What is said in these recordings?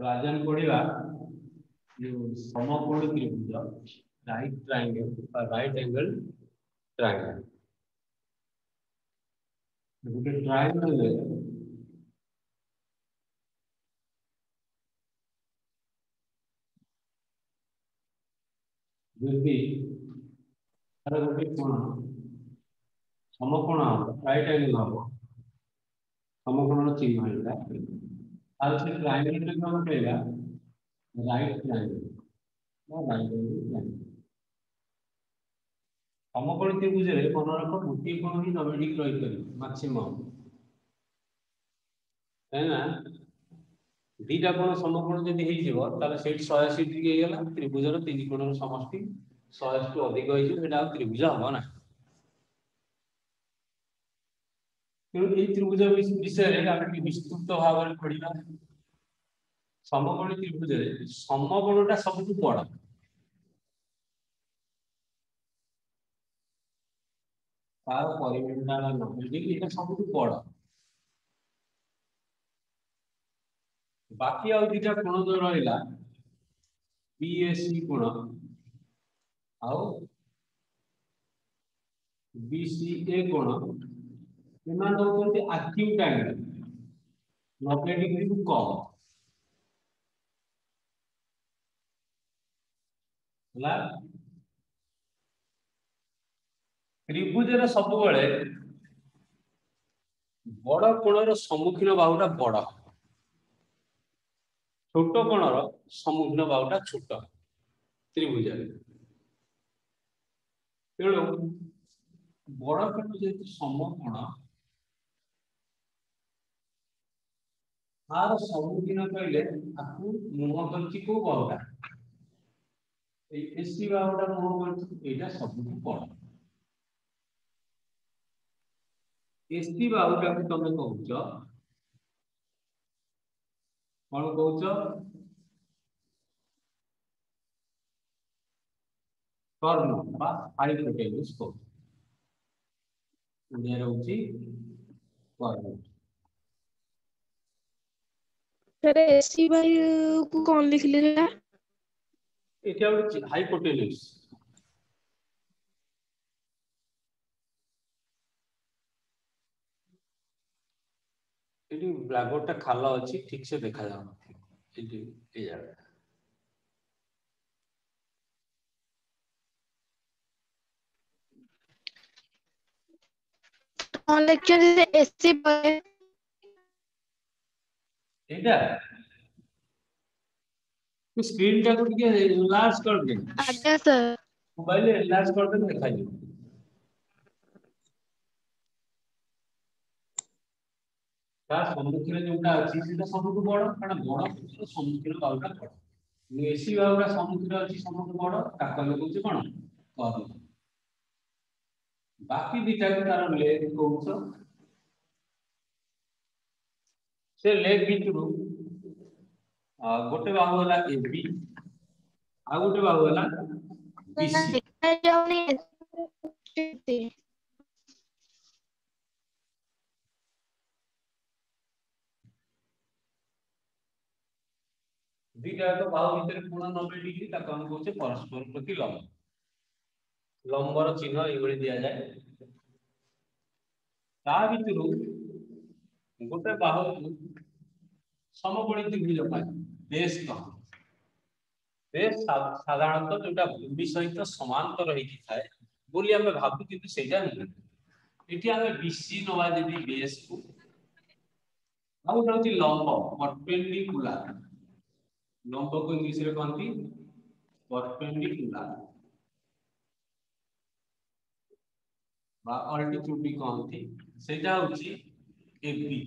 आज हम पढ़ा जो समकोण त्रिभुज right triangle right angle triangle गोटे ट्रायंगल यदि तार गोटे कोण समकोण हम राइट एंगल हम समकोण चिन्ह है आज से ट्रायंगल को हम कहला right triangle right angle triangle समकोण त्रिभुज रे मन रख गोटे कोण ही डोमिनेटिक रही परिबो मैक्सिमम है ना दीटा कोण समकोण जदि हेइ जिवो ताले सेट 180 डिग्री हे गेला त्रिभुजर तीन कोणर समष्टि 180 टू अधिक होई जे सेटा त्रिभुज हबो ना तेणु ये त्रिभुज विषय रे आमे विस्तृत भाव में पढ़िबा समकोण त्रिभुज रे समकोणटा सबटु बड़ तार परिमाणटा 90 डिग्री एटा सबटु बड़ बाकी आउ दीटा कोण जो रहिला बीएसी कोण आउ बीसीए कोण एमान होते एक्यूट एंगल 90 डिग्री को कम हला त्रिभुजर सब बेले बड़ कोणर सम्मुखीन बाहुटा बड़ छोट कोणर सम्मुखीन बाहुटा छोट त्रिभुज तेणु बड़ कोण जेहेतु समकोण तार सम्मुखीन कहले आपको मुह करछि को बाहुटा एसी बाहुटा मुह करछि एटा सबटु बड़ एसी बाहुटा को तमे कहउछ कौन कहउछ कर्ण बा हाइपोटेन्यूज को उड़िया रहउछि कर्ण सर एसी भाई को कौन लिख लेला एटा होछि हाइपोटेन्यूज एटी ब्लैकबोर्ड टा खाला अछि ठीक से देखा जाउ एटी ए जागा कौन लेक्चर एसी भाई एटा तो स्क्रीन टा को के लार्ज कर दे आज्ञा सर मोबाइल लार्ज कर दे देखा जाउ ता सम्मुखीन जोटा अछि सेटा सबटु बड़ कारण बड़ कोणर सम्मुखीन बाहुटा बड़ एसी बाहुटा सम्मुखीन अछि सबटु बड़ ताको हम कहउछ कोन कर्ण बाकी दिटा तार लेग कहउछ से लेग भितरु गोटे बाहु होला एबी आ गोटे बाहु होला बीसी देखा जाउनी दीटा तो बाहु भीतर कोण 90 डिग्री ताको हम कहउछ परस्पर प्रति लंब लंबर चिन्ह एगुडी दिया जाए ता भितरु गोटे बाहु समकोणी त्रिभुज पाए बेस कह बेस साधारणतः जोटा भूमि सहित समांतर रही थाए बोली हमें भाबु किंतु सेजा नहीं एठी हमें बीसी नवा यदि बेस को आउ होची लंब परपेंडिकुलर लंब को इंग्लिश रे कहंती परपेंडिकुलर बा अल्टीट्यूड भी कहंती सेटा होची एबी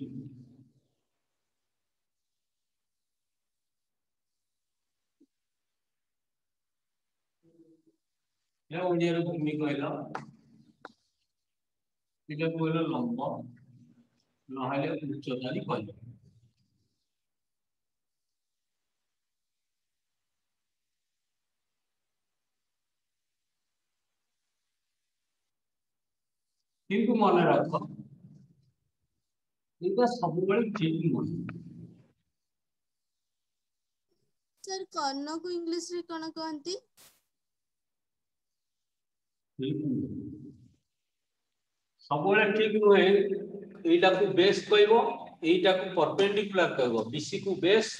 या ओडिया भूमि कहला इटा कहला लंब नहले उच्चता कहला किंतु मन रख इटा सब बेले ठीक नहीं सर कर्ण को इंग्लिश रे कौन कहती? सब ठीक नुहे एटा को बेस कहबो एटा को परपेंडिकुलर कहबो बीसी को बेस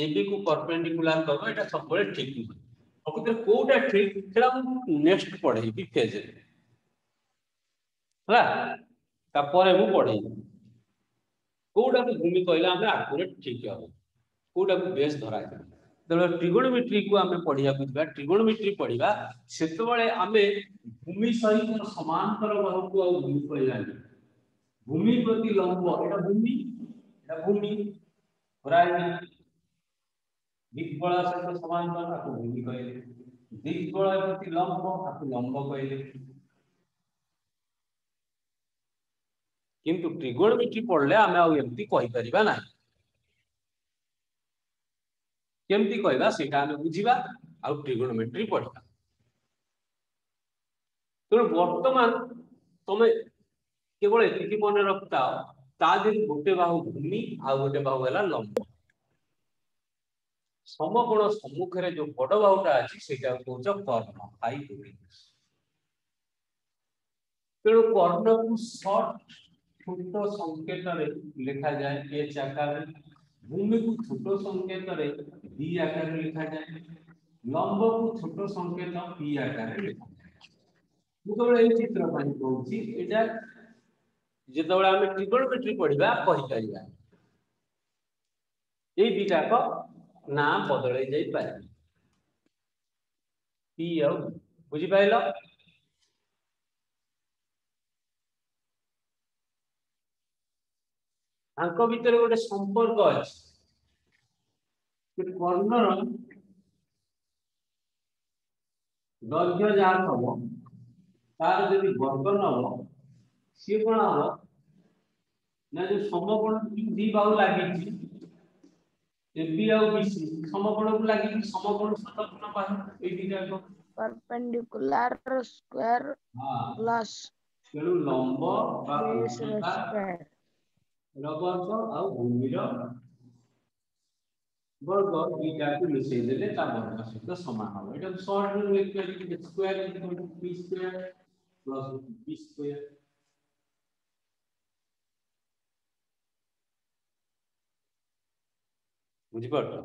एबी को परपेंडिकुलर कहबो एटा सब ठीक नुहे अकुतर कोटा ठीक सेला नेक्स्ट पढेबी फेज रे हला ता परे मु पढेबी कोटा को भूमि कहला हम एक्यूरेट ठीक हो कोटा को बेस धरा जाय तो ट्रिगोनोमेट्री को हमें पढ़िया बुझबा ट्रिगोनोमेट्री पढ़िबा सेते बेले हमें भूमि सहित समांतर बाहु को आ भूमि कहलानी भूमि प्रति लंब एटा भूमि होराइजन दिग्बल सहित समांतर आको भूमि कहले दिग्बल प्रति लंब आको लंब कहले किंतु ट्रिगोनोमेट्री पढ़ले हमें आ एमती कहि परिबा ना केमती कहबा सेटा हमें बुझिबा आ ट्रिगोनोमेट्री पढ़िबा तो वर्तमान तमे केवल एतिकी मन रखता ता दिन गोटे बाहु भूमि आ गोटे बाहु हला लंब समकोण सम्मुख रे जो बड़ बाहुटा अछि सेटा कहउछ कर्ण हाई डिग्रीज तेणु कर्ण को शॉर्ट छोटो संकेत रे लिखा जाए एच आकार रे भूमि को छोटो संकेत रे बी आकार रे लिखा जाए लंब को छोटो संकेत पी आकार रे लिखा जाए मुतबळे ए चित्र पानी कहउछि एटा जेतबळे हम ट्रिगोनोमेट्री पढिबा कहि परिबा ए बीटा को ना बदलै जाई पारे पी आ बुझि पाइलो आंक भीतर गोटे संपर्क अछि कर्णर दैर्घ्य जहाँ हम तार यदि वर्ग नब सी कौन हम ना जो समकोण दी बाहु लगी एबी आ बीसी समकोण को लगी समकोण शतकोण बाहु ए दिटा को परपेंडिकुलर स्क्वायर हां प्लस तेणु लंब बा बेस उच्चता स्क्वायर वर्ग आ भूमि वर्ग बीटा को मिसै देले ता वर्ग सहित समान हो एटा शॉर्ट में लिख के square equal to P square plus B square बुझि पड़तो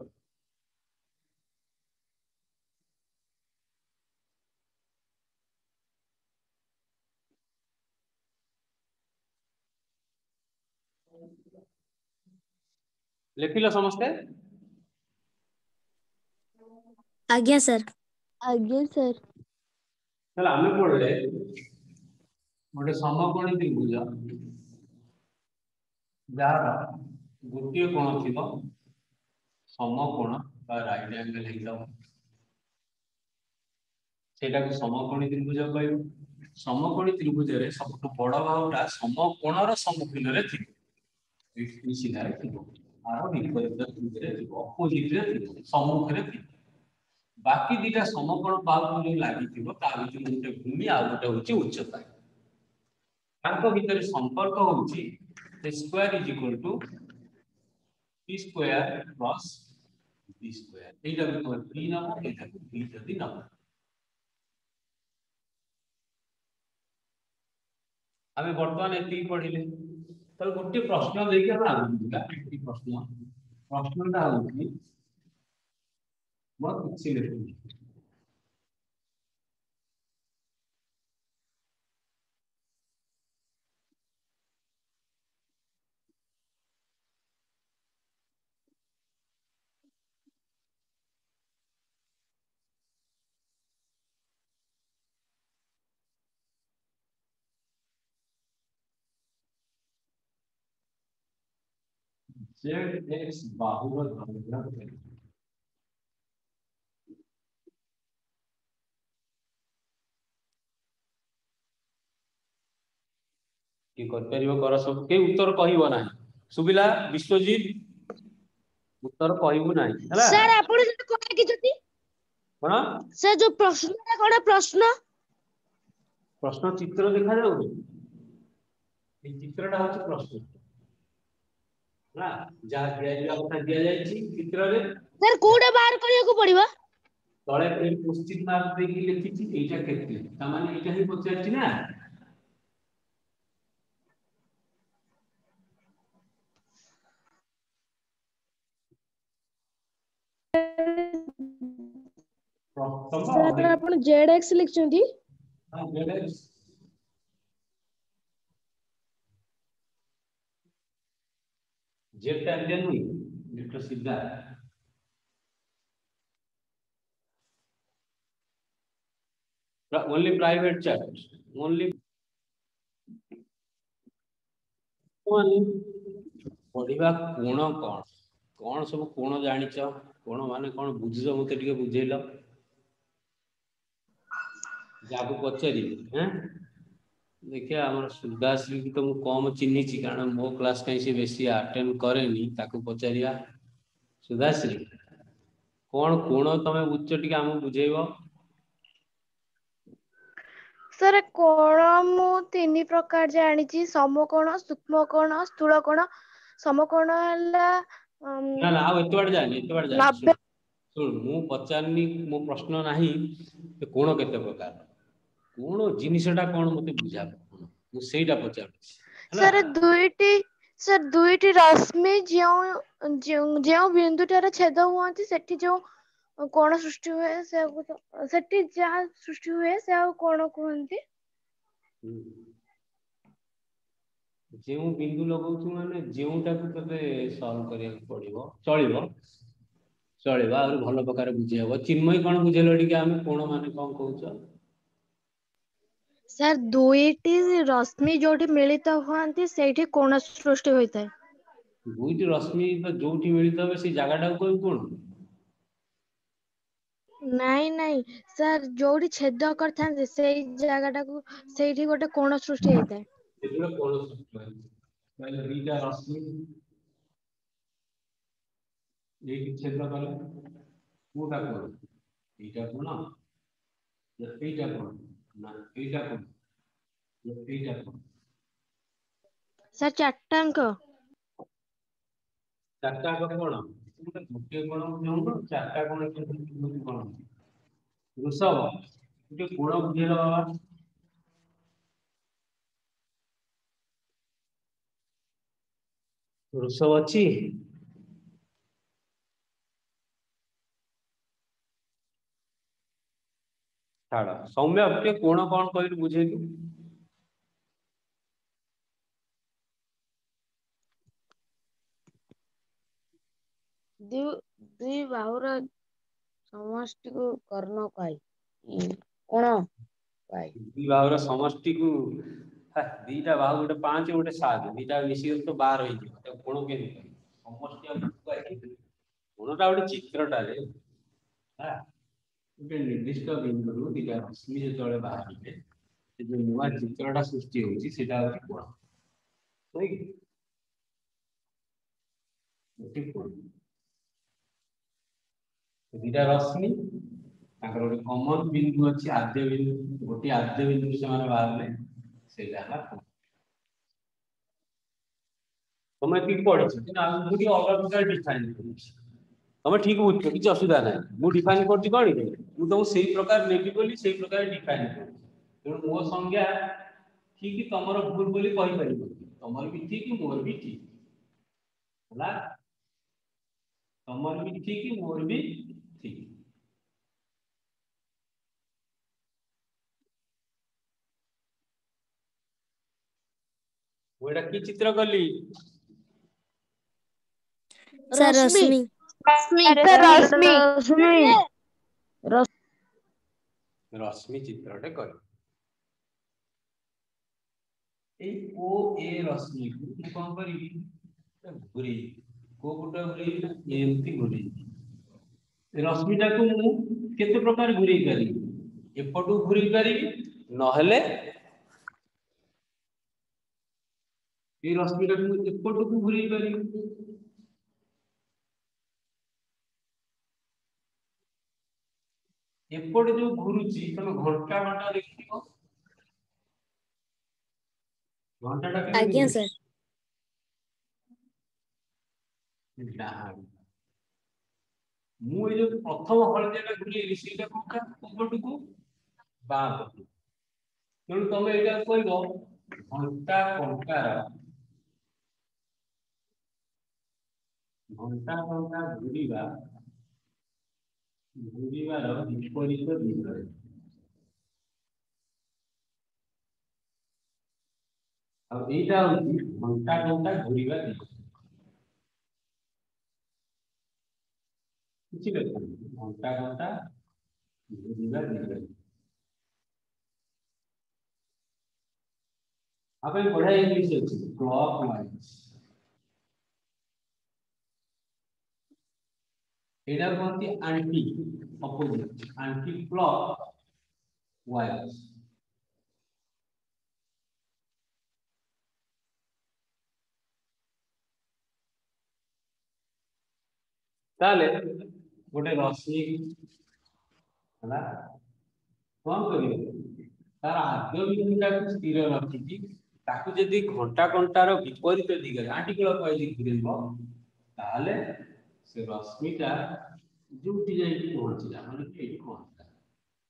लिखिलो समस्ते आज्ञा सर चल हमें पढ़ले गोटे समकोणी त्रिभुज जार गोटे कोण थिबो समकोण बा राइट एंगल हेइतो सेटा को समकोणी त्रिभुज कहयो समकोणी त्रिभुज रे सबटु बड़ बाहुटा समकोणर सम्मुखीन रे थिबो ई सीधा रे थिबो आरो विपरीत त्रिभुज रे थिबो अपोजिट रे थिबो सम्मुख रे थिबो बाकी दिटा समकोण बाहु जो लागि थिबो ता भितर गोटे भूमि आ गोटे होची उच्चता तांको भीतर संपर्क होची square is equal to p square plus b square एटा को p नबो एटा को b जदी नबो हमें वर्तमान एति पढिले तो गोटे प्रश्न देके हम आगु दिला एति प्रश्नटा होची बहुत अच्छी लिखी zx बाहुर दैर्घ्य कि कर परियो कर सब के उत्तर कहिबो नाही सुबिला विश्वजीत उत्तर कहिबो नाही हला सर आपण जे कोन कि जति कोन सर जो प्रश्नटा कोन प्रश्न चित्र देखा जाउ ए चित्रटा होछ प्रश्न ना जा दिया କଥା दिया जायछि चित्र रे सर कोडा बाहर करिया को पड़िबा तळे क्वेश्चन मार्क देकी लिखिछि एटा केते ता माने एटा ही पचारछि ना सर आपण जेड लिखचंदी हां जेड जेड इंडियन हुई जेड सीधा only private chat only पढ़िबा कोण कोण कोण सब कोण जानिछ कोण माने कोण बुझियो मते टिके बुझेइलो जाबु पचरी हैं देखिए हमर सुदाश्री की तो मु कम चिन्ही छी कारण मो क्लास कहीं से बेसी अटेंड करेनी ताकू पचारिया सुदाश्री कोण कोण तमे बुझ्छ टिके हम बुझेइबो सर कोण मु तीन प्रकार जानिछि समकोण सूक्ष्मकोण स्थूलकोण समकोण हला ना ना आ एते बार जानी 90 सुन मु पचारनी मो प्रश्न नाही कोण केते प्रकार कोण जिनिसटा कोण मते बुझा मु सेइटा पचारछि सर दुईटी रश्मि जो बिंदुटार छेद हुआ सेठी जो कोण सृष्टि हुए सेठी जहाँ सृष्टि हुए से कोण कहते जेउ बिंदु लगौछु माने जेउटा को तते सॉल्व करिया पड़िबो चलिबो चलिबो और भलो प्रकार बुझी हबो चिन्मय कोन बुझेलो टिके हम कोण माने कोन कहउछ सर दुईटी रश्मि जोटी मिलित हुआंती सेठी कोण सृष्टि होता है दुईटी रश्मि तो जोटी मिलित होबे से जगहटा को कोण नहीं सर जोटी छेद करथांते सेई जगहटा को सेठी गोटे कोण सृष्टि होता है एतुरा कोण सृष्टि होय पहले बीटा रश्मि एक छेद कले कोटा कोण एटा कोण एटा कोण ना एटा कोण एटा कोण सर चारटांक चारटा कोण गोटे कोण जोंडो चारटा कोण कोण वृषभ गोटे कोण बुझेलो बाबा वृषभ अछि छाड़ सौम्य गोटे कोण कोन कहली बुझेलु दुई बाहुर समष्टि को कर्ण कई कोण कई दुई बाहुर समष्टि को दीटा बाहु गोटे 5 गोटे 7 दीटा मिसी तो 12 होई तो कोण के समष्टि कोणटा गोटे चित्रटा रे हां गोटे निर्दिष्ट बिंदु दीटा रश्मि जे तळे बाहरिले से जो नुवा चित्रटा सृष्टि होची सेटा होची कोण ठीक ठीक कोण दीटा रश्मि ताकर गोटे कॉमन बिंदु अछि आद्य बिंदु गोटे आद्य बिंदु से माने बाहरले सेटा हला तमे ठीक पढिछ कि ना मुडी अलग प्रकार डिफाइन करिछ तमे ठीक बुझछ किछ असुविधा नै मु डिफाइन करछि कोनी मु तो सेही प्रकार नेबी बोली सेही प्रकार डिफाइन करछि तेणु मो संज्ञा ठीक तमरो भूल बोली कहि परिबो तमर भी ठीक मोर भी ठीक हला तमर भी ठीक मोर भी ठीक ओडा की चित्र कली सर रश्मि रश्मि चित्रटे करी ए ओ ए रश्मि को कोन करी घुरी को गुटा घुरी एमती घुरी रश्मिटा को मु केते प्रकार घुरी करी एपटू घुरी करी नहले ए रश्मिटा को एपटू को घुरी करी एपट जो घुरुची तमे घंटा घंटा देखिबो घंटाटा केते आज्ञा सर ଡାହାଣ ମୁଁ ଏ ଯୋଉ ପ୍ରଥମ ହଳଦିଆଟା ଘୁରେଇଲି ସେଇଟା କୋଉଟା କୋଉପଟକୁ ବାଁ ପଟକୁ ତେଣୁ ତମେ ଏଇଟା କହିବ ଘଣ୍ଟା ଘଣ୍ଟା ଘୁରିବାର ବିପରୀତ ଦିଗରେ ଆଉ ଏଇଟା ହଉଛି ଘଣ୍ଟା ଘୁରିବା ଦିଗ ବୁଝିପାରିଲେ ଘଣ୍ଟା ଘୁରିବା ଦିଗରେ आप बढ़िया इंग्लिश अच्छी क्लॉक वाइज एटा कहती anti opposite anti clock wise ताले गोटे रश्मि हला कौन करियो तार आद्य बिंदुटा को स्थिर रखिकी ताकू यदि घंटार विपरीत दिगरे आंटी क्लॉक वाइज घुरेइबो ताले से रश्मिटा जोटी जाई पहुंचला माने कि एठी पहुंचला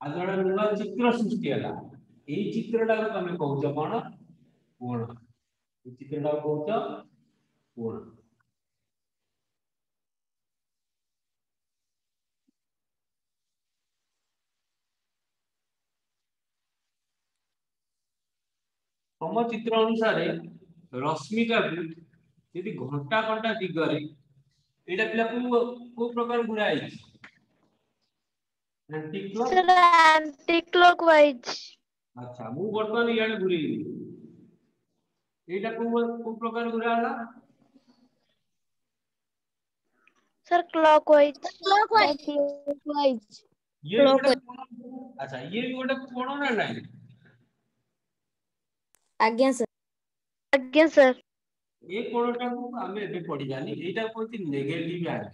आ जड़ा नुवा चित्र सृष्टि हला एई चित्रटा को तमे कहउछ कोन कोण एई चित्रटा को कहउछ कोण सम चित्र अनुसार रश्मिटा यदि घंटा दिगरे एटा पिला को प्रकार घुरा है anti clock sir anti clockwise अच्छा मु वर्तमान याने घुरी एटा को प्रकार घुरा हला सर क्लॉकवाइज क्लॉकवाइज ये भी गोटे अच्छा ये भी गोटे कोण ना नहीं आज्ञा सर आज्ञा सर ये कोणटा को हमें एबे पढ़ी जानी एटा कोती नेगेटिव एंगल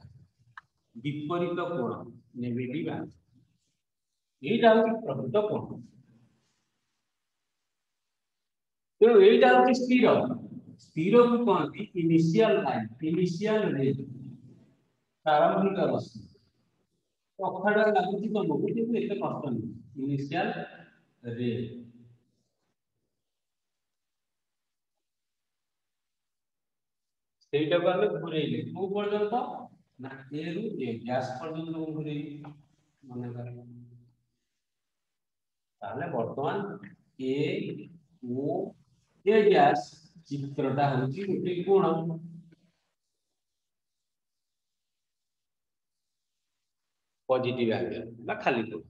विपरीत कोण नेगेटिव एंगल एटा होती प्रकृत कोण तो एटा होती स्थिर स्थिर को कहती इनिशियल लाइन इनिशियल रेंज प्रारंभिक रश्मि कथाटा लागुची तुमको किंतु एते कष्ट नहीं इनिशियल रेंज सेटा को हमें घुरेइले को पर्यंत ना ए रु ए गैस पर्यंत घुरेइ मने कर ताले वर्तमान ए ओ ए गैस चित्रटा होची गोटे कोण पॉजिटिव एंगल बा खाली कोण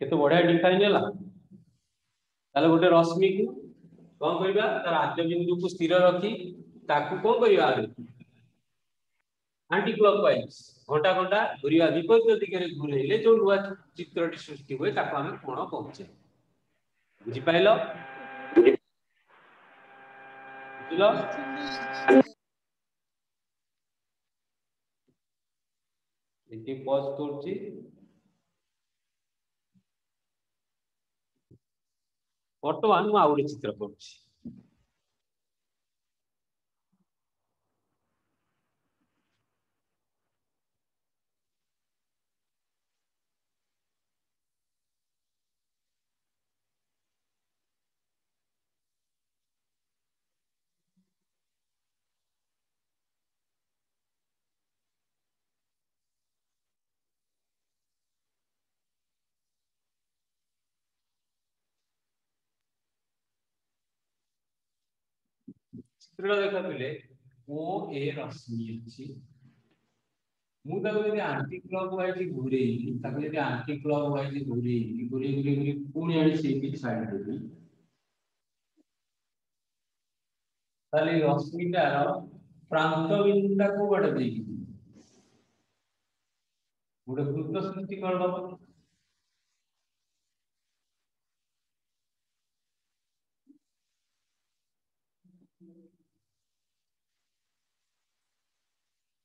केते बढ़िया डिफाइन होला ताले गोटे रश्मि को कोन करबा तार आद्य बिंदु को स्थिर रखी ताकू कोन करबा एंटी क्लॉकवाइज घंटा घुरिया विपरीत दिगरे घुरेइले जो नुवा चित्रटी सृष्टि होय ताकू हमें कोण कहउछे बुझि पाइलो बुझिलो एटी पॉज करछि वर्तमान मु आउरे चित्र करछि चित्र देखा पिले ओ ए रश्मि अछि मु ताको यदि एंटी क्लॉकवाइज घुरेई ताको यदि एंटी क्लॉकवाइज घुरेई पुणी आनी से भी साइड देबी ताले रश्मिटार प्रांत बिंदुटा को बाटे देकी गोटे वृत्त सृष्टि करबा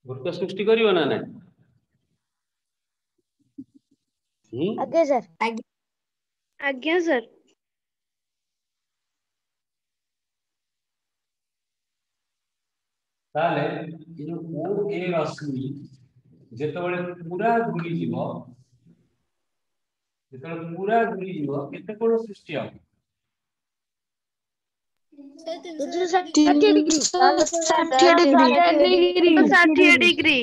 वृत्त सृष्टि करियो ना नहीं आज्ञा सर आज्ञा सर ताले ये जो ओ ए रश्मि जेतबेले पूरा घुरी जीवो जेतबेले पूरा घुरी जीवो केते कोण सृष्टि हो 360 डिग्री 60 डिग्री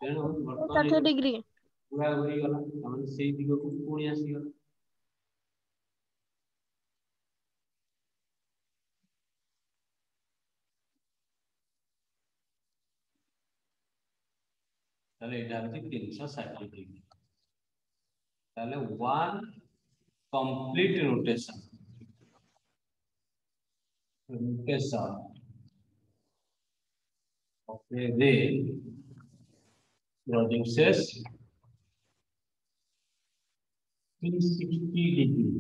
तेणु वर्तमान 60 डिग्री पूरा घुरी गला तमन सेई दिगो को पुणी आसी गला ताले एटा होची 360 डिग्री ताले one complete rotation of a ray produces 360 degree.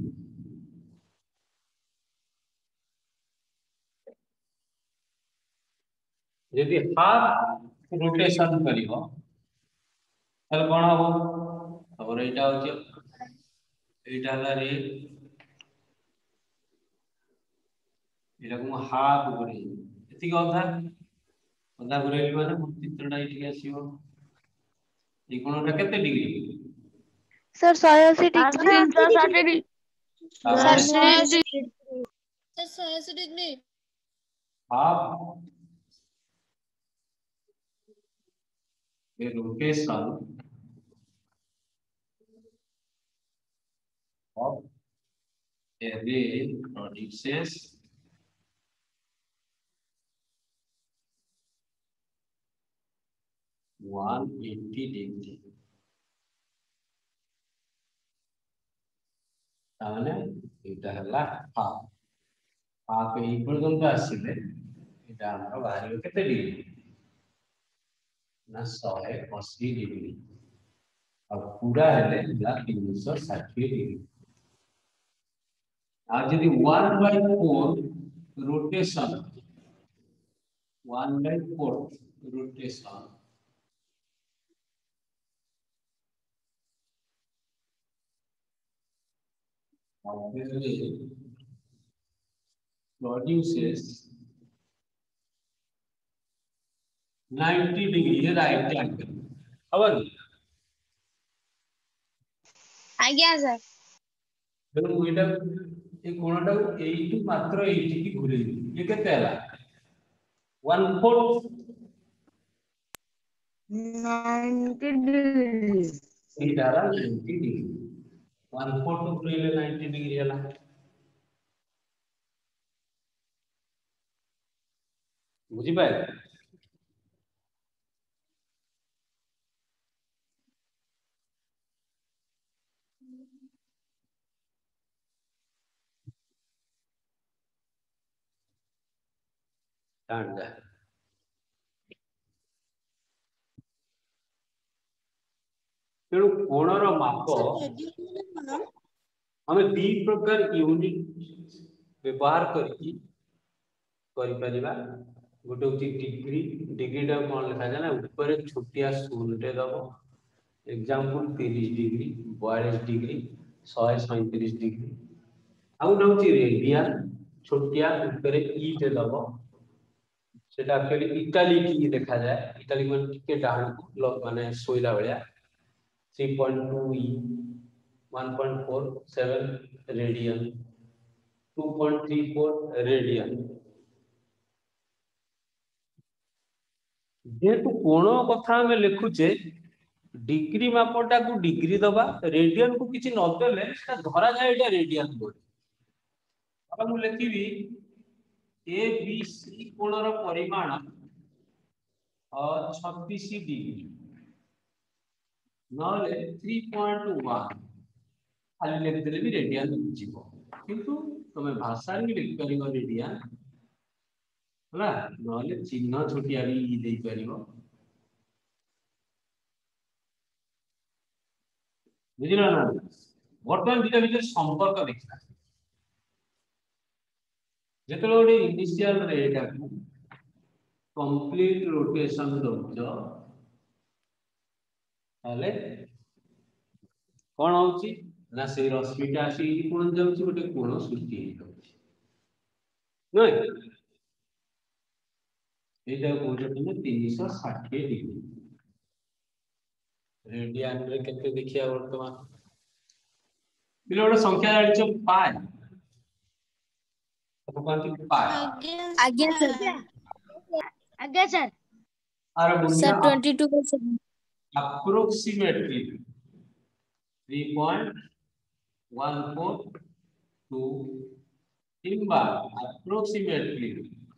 यदि हाफ रोटेशन करियो तब कोन हो और एटा होचे एटा हला रे एटा को हाफ घुरे एति अधा अधा घुरे माने चित्रटा एठी आसीबो ई कोनटा केते degree sir 180 degree 360 degree sir 180 degree half a rotation of a ray produces 180 degree. ताने एटा हला हाफ हाफ ए पर्यंत आसीले एटा हमर बाहरी केते डिग्री ना 180 डिग्री और पूरा हेले ला 360 डिग्री आज यदि 1/4 rotation 1/4 rotation obviously produces 90 degree right angle. However, आज्ञा सर देखो एटा ए कोणटा एठी मात्र एठी की घुरे ये केते हला 1/4 90 डिग्री एटा 90 डिग्री 1/4 तो घुरेले 90 डिग्री हला बुझी पाए जान जा तेणु कोणर माप हमें दी प्रकार यूनिट व्यवहार करके करि परिबा गोटे होची डिग्री डिग्रीटा कोन लिखा जाय ना ऊपर छोटिया शून्यटे दबो एग्जांपल 30 डिग्री 42 डिग्री 137 डिग्री आउ ना होची रेडियन छोटिया ऊपर ई टे दबो सेटा एक्चुअली इटालिक ई देखा जाय इटालिक मन टिके डाउन को माने सोइला बळिया 3.2 ई 1.47 रेडियन 2.34 रेडियन जेतु कोण कथा में लिखुचे डिग्री मापटा को डिग्री दबा रेडियन को किछि न देले सेटा धरा जाय एटा रेडियन बोली अब मु लिखिबी ए बी सी कोणर परिमाण 36 डिग्री नले 3.1 खाली लिख देले भी रेडियन जीवो किंतु तमे भाषा रे लिख परिबो रेडियन हला नले चिन्ह छोटिया भी ई देई परिबो बुझिला ना वर्तमान दिटा भीतर संपर्क देखा जेतलो ओडी इनिशियल रेट आकु कंप्लीट रोटेशन दोजो ताले कोन होउची ना से रश्मिटा आसी कोन जाउची गोटे कोन सृष्टि होउची नै एटा कहउछ तुम 360 डिग्री रेडियन रे केते देखिया वर्तमान बिलो गोटे संख्या जानिछ पाए तो कहती पाए आज्ञा सर आज्ञा सर आर मूल्य सर 22/7 approximately 3.142 किंबा approximately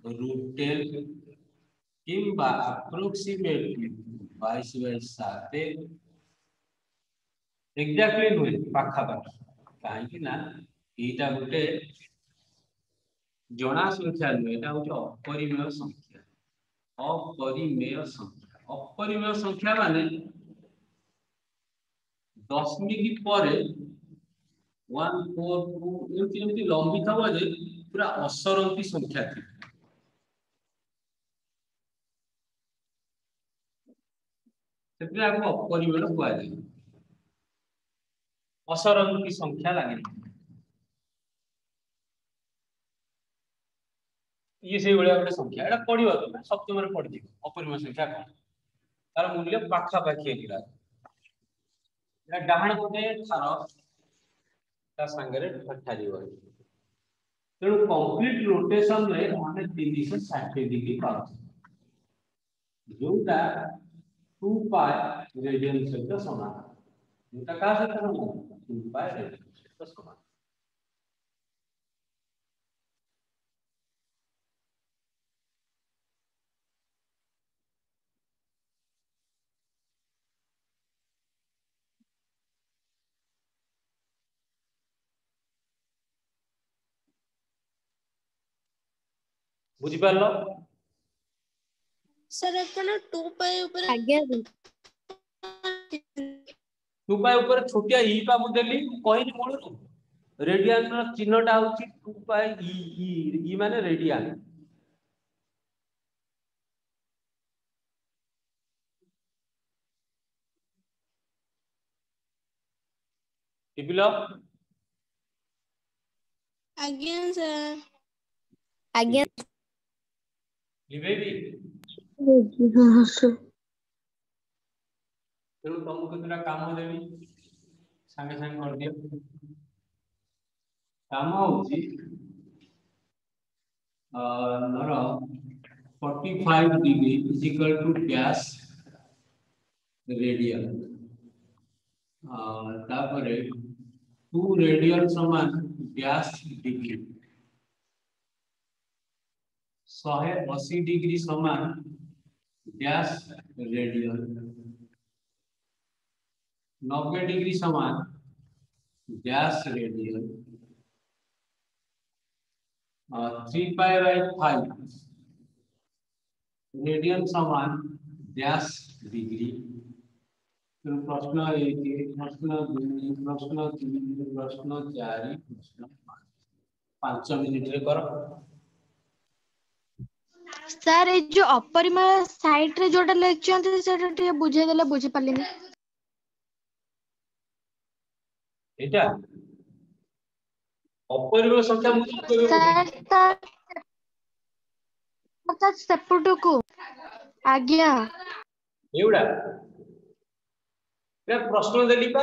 √10 किंबा approximately 22/7 एग्जैक्टली नुहे पाखापाखि कहीं ना एटा गोटे जଣା संख्या नुहे एटा गोटे अपरिमेय संख्या अपरिमेय संख्या माने दशमिक पर 142 एमती लंबी था जे पूरा असरंती संख्या थी से आपको अपरिमेय हुआ जाए असरंती संख्या लगे ये से बड़े बड़े संख्या एटा पढ़िबो तुम सप्तम रे पढ़ि दियो अपरिमेय संख्या कौन तार मूल्य पाखा पाखी हेला एटा डाहण पटे थार ता संगे ठट्ठा जीव तेणु कंप्लीट रोटेशन रे हमें 360 डिग्री पाउछ जोटा 2 पाई रेडियन सहित समान जोटा का सहित समान 2 पाई रेडियन सहित समान बुझी पारलो सर अपन 2 पाई ऊपर आज्ञा सर 2 पाई ऊपर छोटिया ई पा मु देली कहली मूलरू रेडियन रो चिन्हटा होची 2 पाई ई माने रेडियन टिपिलो आज्ञा सर आज्ञा लिबेबी हाँ सर तेणु तुमको केतरा काम देबी संगे संगे कर दियो काम होची नर 45 degree is equal to dash radian तापरे 2 रेडियन समान डैश डिग्री 180 डिग्री समान डैश रेडियन 90 डिग्री समान dash radian 3 pi by 5 radian समान डैश डिग्री तो प्रश्न 1 प्रश्न 2 प्रश्न 3 प्रश्न 4 प्रश्न 5 मिनिट रे करो सर ए जो अपरिमेय साइट रे जोटा लेखचंती सेटा टिके बुझे देले बुझी पालिनी एटा अपरिमेय संख्या मुझे सर ता सेपटको आज्ञा एउडा ए प्रश्न देली पा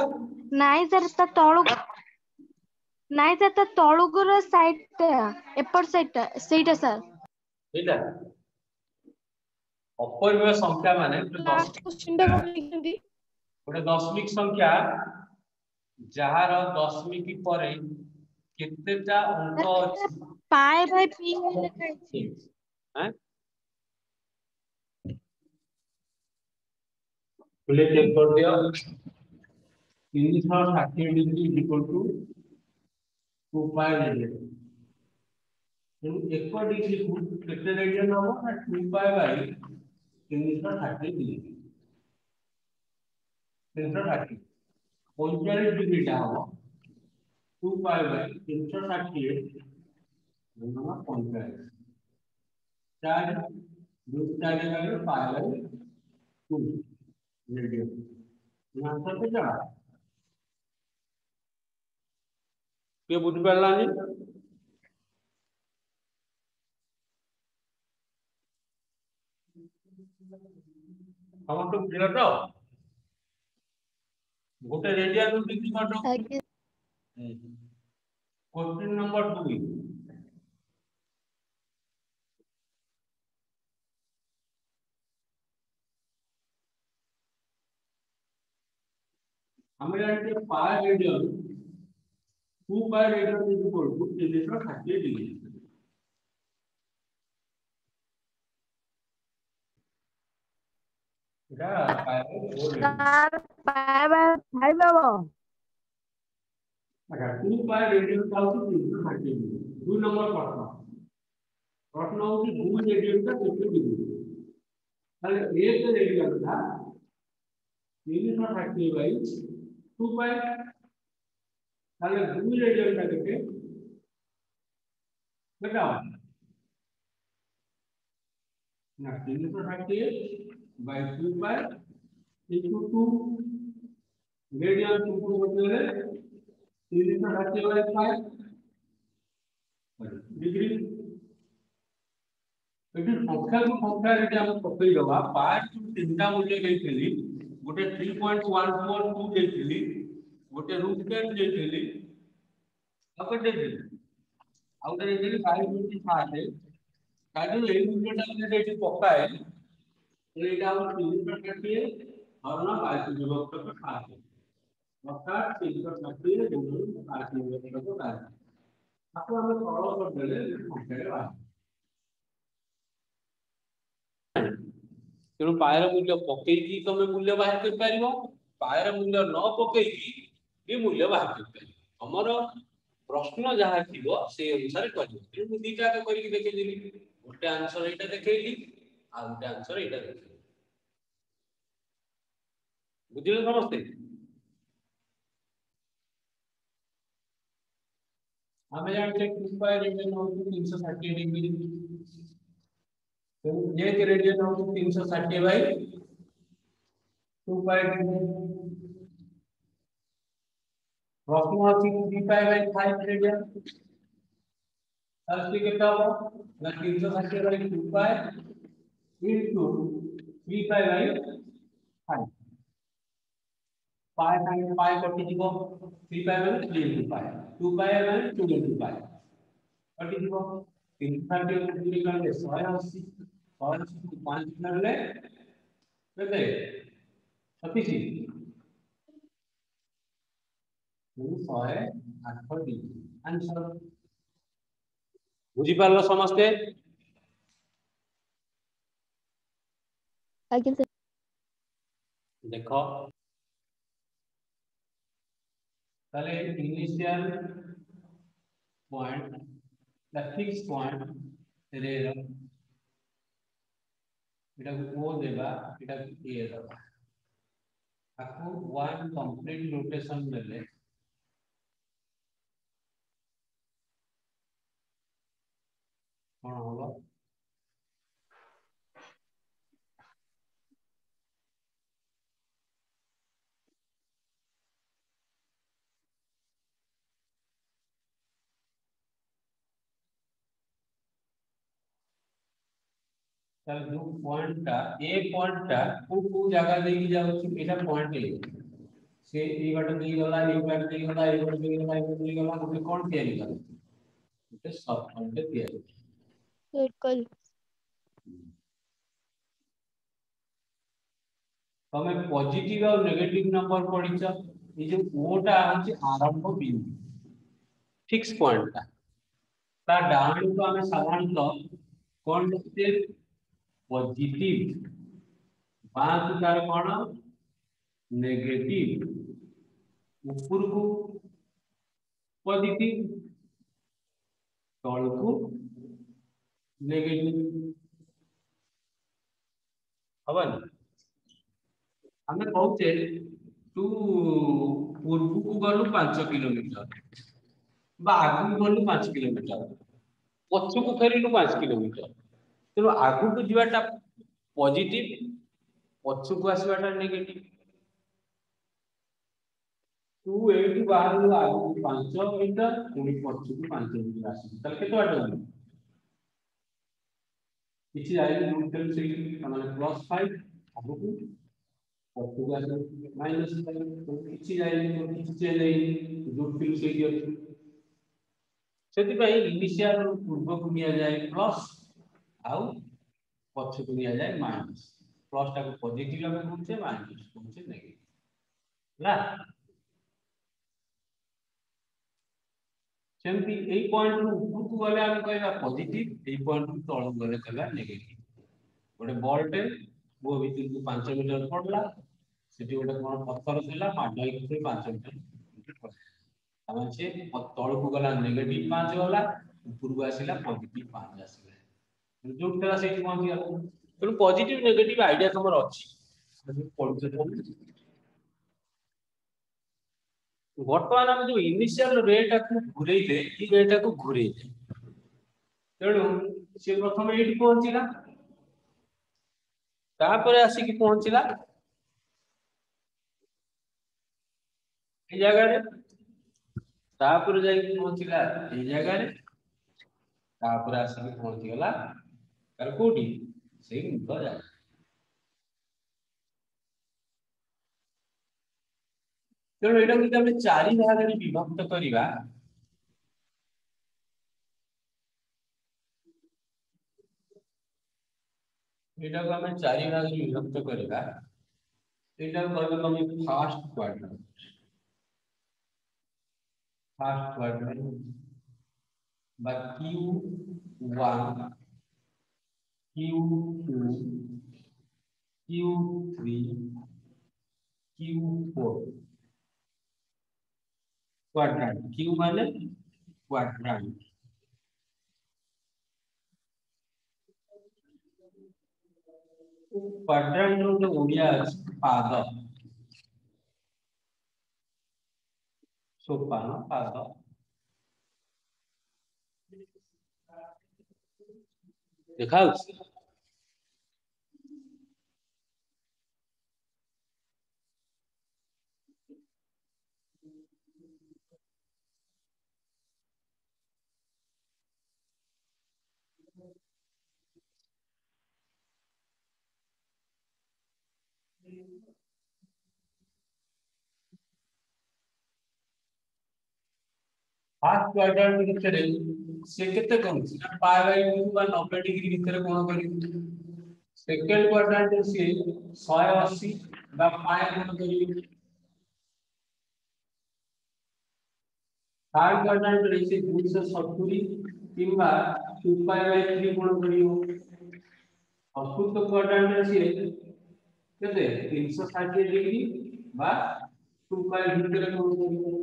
नाइ सर ता तळु नाइ सर ता तळुगुर साइट ता एपर साइट ता सेटा सर एटा अपरिमेय संख्या माने लास्ट क्वेश्चन टा कोन लिखंदी गोटे दशमिक संख्या जहार दशमिक पर केतेटा अंक अछि पाए बाय पी लिखा है हैं खुले चेक कर दियो 360 degree equal to 2 pi radian तो 1 डिग्री को केते रेडियन हो ना 2 पाई बाय 360 डिग्री 360 45 डिग्री टा हो 2 पाई बाय 360 गुणा 45 4 2 4 by pi by 2 radian answer तो जा के बुझ पालानी ସମସ୍ତ କ୍ଲିୟର ତ ଗୋଟେ ରେडियन डिग्री कर दो आज्ञा क्वेश्चन नंबर 2 हमें जानते हैं pi radian 2 pi radian is equal to 330 degree এটা পাই सर पाए बाय फाइव बाबा अच्छा 2 पाई रेडियन का होती 330 डिग्री 2 नंबर प्रश्न होती 2 रेडियन का 30 डिग्री তাহলে एक रेडियन था 330 बाई 2 पाई তাহলে 2 रेडियन का केते बेटा ना 330 बाई 2 पाई into 2 रेडियन 2 को बदले 330 बाई 5 डिग्री एटी संख्या को संख्या रे हम पकई दबा 5 तीनटा मूल्य देइथिली गोटे 3.142 देइथिली गोटे √10 देइथिली अब देइथिली आउ देइथिली 5.7 काजू ए मूल्यटा हमने देइथि पकाए एटा हम 330 हरण 5 विभक्त को 7 अर्थात 330 गुणन 5 विभक्त को 7 आपको हम सरल कर देले संख्या रे बात तेणु पायर मूल्य पकईकी तुम मूल्य बाहर कर पारिबो पायर मूल्य न पकईकी भी मूल्य बाहर कर पारिबो हमर प्रश्न जहा थिबो से अनुसार करियो तेणु दीटा को करिक देखै दिली गोटे आंसर एटा देखैली आ गोटे आंसर एटा देखैली बुझिले समझते हमें जानते 2 पाई रेडियन हो 360 डिग्री तो ये के रेडियन हो 360 बाई 2 पाई डिग्री प्रश्न अछि 3 पाई बाई 5 रेडियन असली कितना हो ना 360 by 2 pi into 3 pi by 5 pi time pi कटि जीवो 3 pi by 3 into pi 2 pi by 2 into pi कटि जीवो 330 डिग्री करले 180 180 5 करले केते 36 108 डिग्री आंसर बुझी पारलो समझते आज्ञा सर देखो ताले initial point the fix point रे एटा को देबा एटा ए देबा आपको वन कंप्लीट रोटेशन देले कोन होगा ताले जो पॉइंट टा को जगह देकी जाउ छी एटा पॉइंट ए से ए बाट देई गला ए बाट देई गला ए बाट देई गला ए बाट देई गला गोटे कोन तयारी कर गोटे सब पॉइंट तयारी बिल्कुल तमे पॉजिटिव और नेगेटिव नंबर पढिछ ए जो ओटा आछि आरंभ बिंदु फिक्स पॉइंट ता डाउन को हमें साधारणतः कोन लिखते पॉजिटिव बात तार कोन नेगेटिव ऊपर को पॉजिटिव तल को नेगेटिव हवन हमें कहते तू पूर्व को गलु 5 किलोमीटर बा आगु गलु 5 किलोमीटर पछ को फेरिलु 5 किलोमीटर तेनो आगु को जीवाटा पॉजिटिव पछ को आसीबाटा नेगेटिव तू एठी बाहर आगु 5 मीटर पुनी पछ को 5 मीटर आसी तल केतो बाटा किसी जाएगी न्यूट्रल से हमारे +5 आगु को पछुआ -5 तो किसी जाएगी तो किसी चेंज नहीं न्यूट्रल से ही अछि सेति भाई इनिशियल पूर्व को निया जाए प्लस आउ पछ को निया जाए माइनस प्लस टा को पॉजिटिव में पहुंचे माइनस पहुंचे नेगेटिव ला सेमती ए पॉइंट रू ऊपर को गले हम कहबा पॉजिटिव ए पॉइंट रू तळ गले कहबा नेगेटिव गोटे बॉल टे वो भीतर को 5 मीटर पड़ला सेठी गोटे कोन पत्थर थिला माडई के 5 मीटर पड़ला से तळ को गला नेगेटिव 5 होला ऊपर को आसीला पॉजिटिव 5 आसीला जो तरह से पहुंच गया तो पॉजिटिव नेगेटिव आईडिया तमर अछि पढुछ वर्तमान हम जो इनिशियल रेट को घुरे थे ई रेट को घुरे थे तेणु से प्रथम एठी पहुंचीला तापर आसी कि पहुंचीला ए जगह रे तापर जाई पहुंचीला ए जगह रे तापर आसी कि पहुंची गला कर कोठी से मुद्दा जा तेणु एटा कि हम चारि भाग रे विभक्त करिवा एटा को हम चारि भाग रे विभक्त करिवा एटा को कहबे हम फर्स्ट क्वाड्रेंट बा Q1 Q2 Q3 Q4 quadrant Q माने क्वाड्रेंट क्वाड्रेंट रो जो ओडिया अछि पाद सोपान पाद देखाउ फर्स्ट क्वाड्रेंट भितर से केते कोन ना π/2 बा 90 डिग्री भितर कोण करी सेकंड क्वाड्रेंट से 180 बा π कोण करी थर्ड क्वाड्रेंट रे से 270 किंबा 2π/3 कोण करियो चतुर्थ क्वाड्रेंट रे से केते 360 डिग्री बा 2π भितर कोण करियो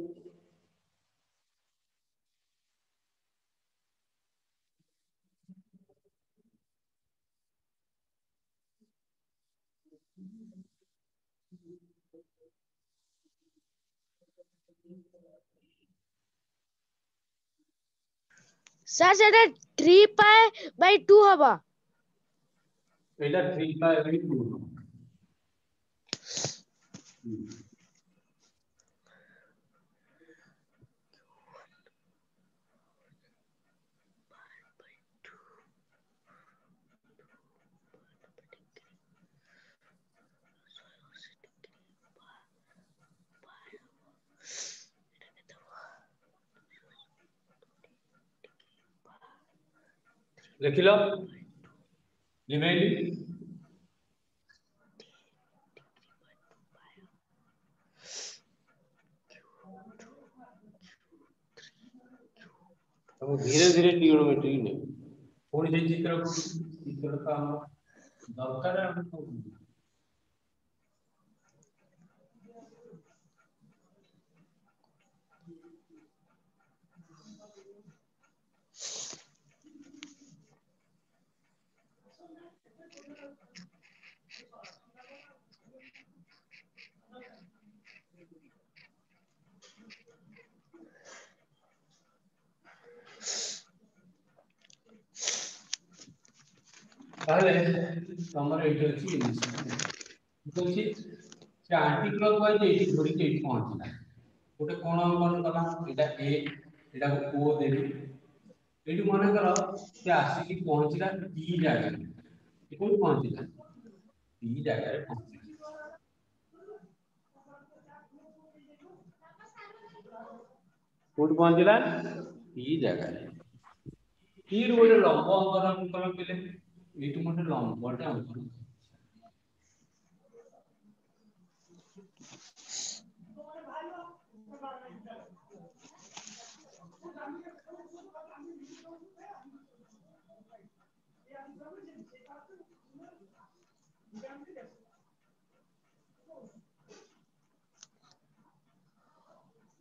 सर सेटा 3π/2 हबा एटा 3π/2 लिखिलो रिमेंडिंग तो धीरे धीरे ट्रिग्नोमेट्री ने पूरी जे चित्र का दरकार है हमको पहले हमर एठी अछि बुझी से एंटी क्लॉकवाइज एठी घुरी के एठी पहुंचला गोटे कोण अंकन कला एटा ए एटा को देबी एठी माने करो से आसी की पहुंचला टी जागा कोई पहुंचला ई जगह रे पहुंचला कोड पहुंचला ई जगह रे फिर गोटे लंब अंतर तमे पहिले एटु मोटे लंबटा अंतर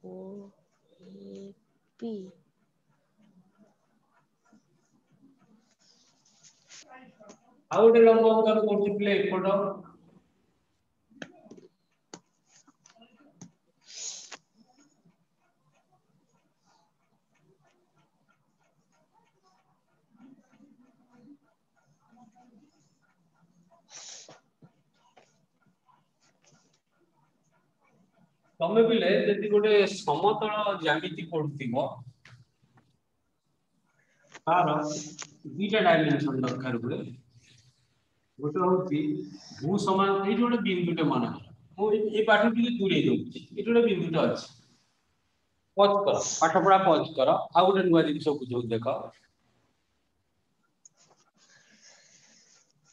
O A P ଆଉ ଗୋଟେ ଲମ୍ବ ଅଙ୍କର କରୁଥିଲେ ଏପଟ तमे बिले जदि गोटे समतल ज्यामिति पढुथिबो तार दुईटा डायमेंशन दरकार हुए गोटे होची भू समान ए जोटे बिंदुटे माने मो ए पाठ टिके दूरे जाउची ए जोटे बिंदुटे अछि पॉज करो पाठ पढा पॉज करो आ गोटे नुवा जिनिस बुझौ देखो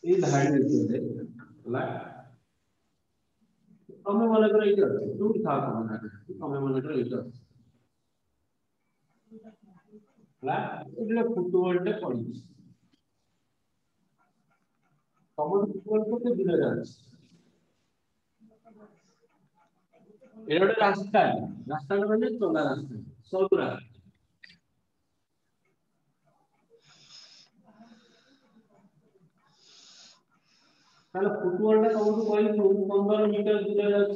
ए धारणे देले ला तमे माने कर एटा तू था तमे माने कर एटा ला एटा फुटबॉल टे पड़ी तमो फुटबॉल को दूरे जाछ एटा गोटे रास्ता माने चला रास्ता सब रास्ता ताले फुटबॉल टा तमो कोई 15 मीटर दूरे जाछ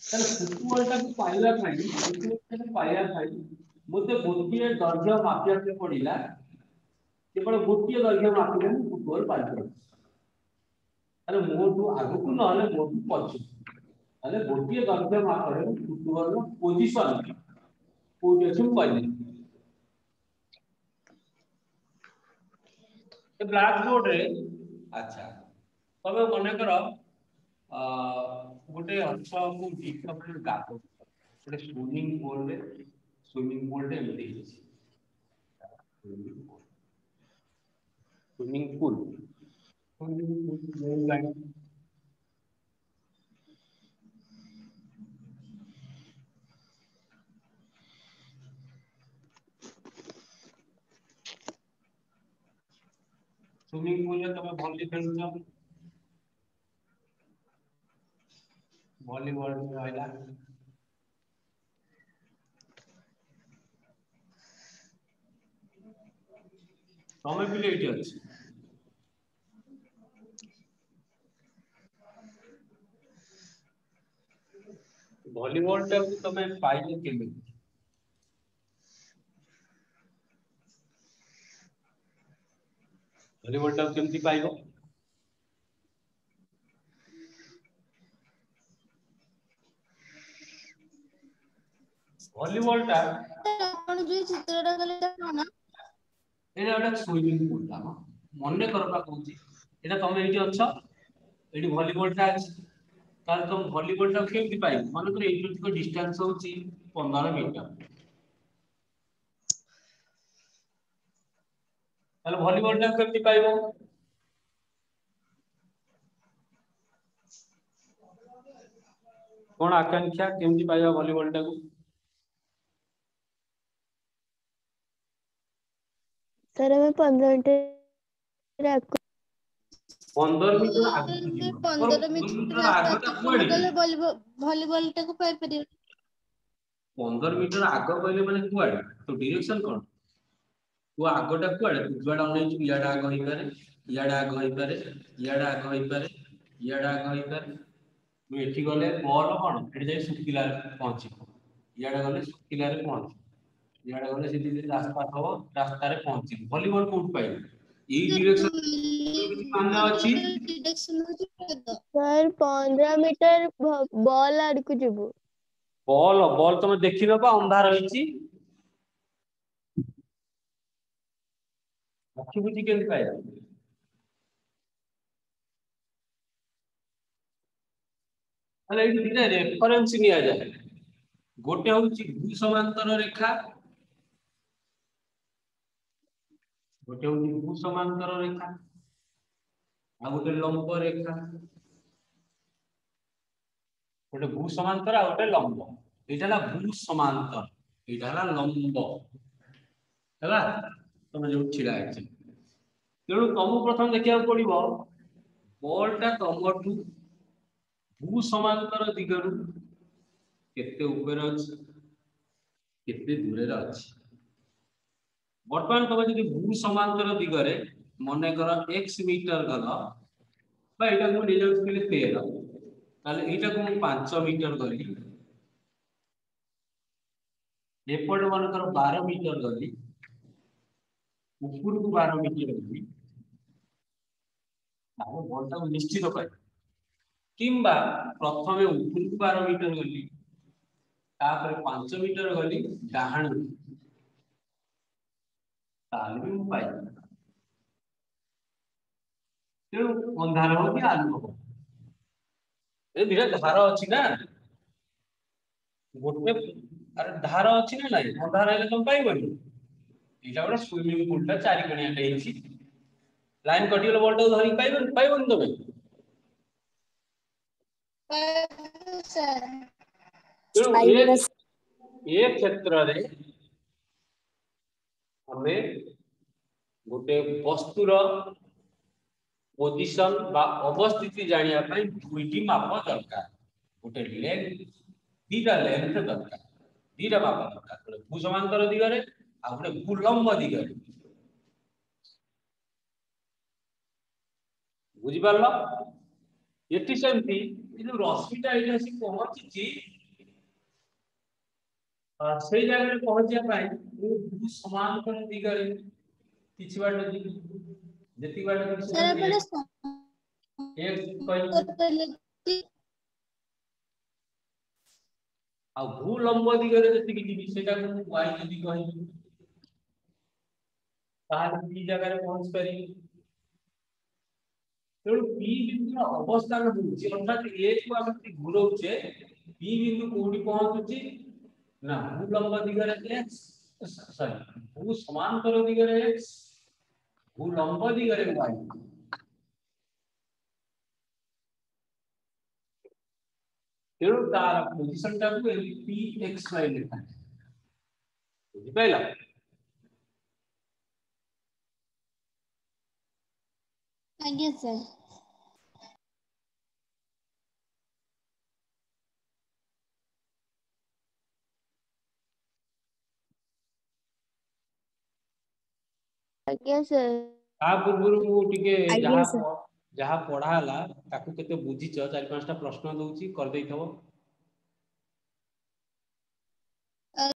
ताले फुटबॉल टा को पाइला मते गोटिए दर्घ्य मापिया के पडिला केवल गोटिए दर्घ्य मापिले फुटबॉल पाइ पर ताले मोटू आगु को नले मोटू पछ ताले गोटिए दर्घ्य मापरे फुटबॉल रो पोजीशन पाइले ए ब्लैक बोर्ड रे अच्छा तबे मने करो गोटे अच्छा को दीप पर गातो गोटे स्विमिंग पूल रे एमती स्विमिंग पूल स्विमिंग पूल रे तमे भली खेलुछ वॉलीबॉल रहला तमे पिले एठी अछि वॉलीबॉल टा तमे पाइले केमे वॉलीबॉल टा केमती पाइबो वॉलीबॉल टा आपण जो चित्रटा कले कोना एटा गोटे स्विमिंग पूल ता मने करबा कहूची एटा तमे एठी अछ एठी वॉलीबॉल टा अछि तार तुम वॉलीबॉल टा केमती पाइबो माने कर एठी को डिस्टेंस होची 15 मीटर ताले वॉलीबॉल टा केमती पाइबो कोन आकांक्षा केमती पाइबा वॉलीबॉल टा को सर हमें 15 मिनट 15 मीटर आगु में जीवो पर 15 मीटर 15 रास्ता आगु ता अतिक्रमण कुआडी कले वॉलीबॉल टाको पाई परियो 15 मीटर आगु कहले माने कुआडी तो डायरेक्शन कोन वो आगोटा कुआडे जुआडा नै इयाडा आग होई पारे इयाडा आग होई पारे इयाडा आग होई पारे इयाडा आग होई पारे मु एठी गले बॉल कोन एठी जाई सुकिला पहुंची इयाडा गले सुकिला रे पहुंची इयाडा गले सीधी सीधी रास्ता थव रास्ता रे पहुंची वॉलीबॉल कोड पाइ ई डायरेक्शन किछि मानना अछि डिडक्शन सर 15 मीटर बॉल आड़ को जीवो बॉल तमे देखि नबा अंधार होईची अखि बुझी केन पाइबा তাহলে এই দুইটা রেফারেন্স নিয়া যায় গোটে হଉଛି ভূ সমান্তর রেখা गोटे हूँ भू समांतर रेखा आ गोटे लंब रेखा गोटे भू समांतर आ गोटे लंब एटा भू समांतर एटा लंब है तुम जो छिड़ा तेणु तुमको प्रथम देखा पड़ो बॉलटा तुमठू भू समांतर दिगरु केते ऊपर अछि केते दूर अछि बर्तमान तुम जो भू समांतर दिगरे मन कर x मीटर गल एटा को ले जाउछ 13 ताले एटा को 5 मीटर गली एपट मन कर 12 मीटर गली ऊपर को 12 मीटर गली ताको बॉलटा निश्चित पाए किंबा प्रथमे ऊपर को 12 मीटर गली तापर 5 मीटर गली डाहाण ताले भी पाए तेणु अंधार हो कि आलू हो ए धीरे धार अछि ना गोटे अरे धार अछि ना नहीं अंधार हेले तुम पाइबनी एटा बड़ा स्विमिंग पूल ता चारि कणिया हेछि लाइन कटिगले बॉल ता धरि पाइबनी तमे सर तेणु ए क्षेत्र रे हमें गोटे वस्तुर पोजिशन बा अवस्थिति जानिया पई दुईटी माप दरकार गोटे लेंथ दीटा लेंथ दरकार दीटा माप दरकार गोटे भू समांतर दिगरे आ गोटे भू लंब दिगरे बुझी पारलो एटी सेमती ए जो रश्मिटा एटा से पहुंची से जगह पहुंचिया पाई भू समांतर दिगरे किछि बाट जति बाट सर अपन एक कहली आ भू लंब दिगरे जति कि दिबी सेटा को y जति कहली तार की जगह रे पहुंच करी तो p बिंदु अवस्थान होची अर्थात a को हम घुरौचे p बिंदु कोठी पहुंचुची ना भू लंब दिगरे x सॉरी भू समांतर दिगरे x भू लंब दिगरे y तेणु तार पोजिशन टा को pxy लिखा बुझी पाइला आज्ञा सर आज्ञा सर आ पूर्व मु टिके आज्ञा सर जहा पढ़ाला ताकू केते बुझिछ 4-5टा प्रश्न दउची कर देइथबो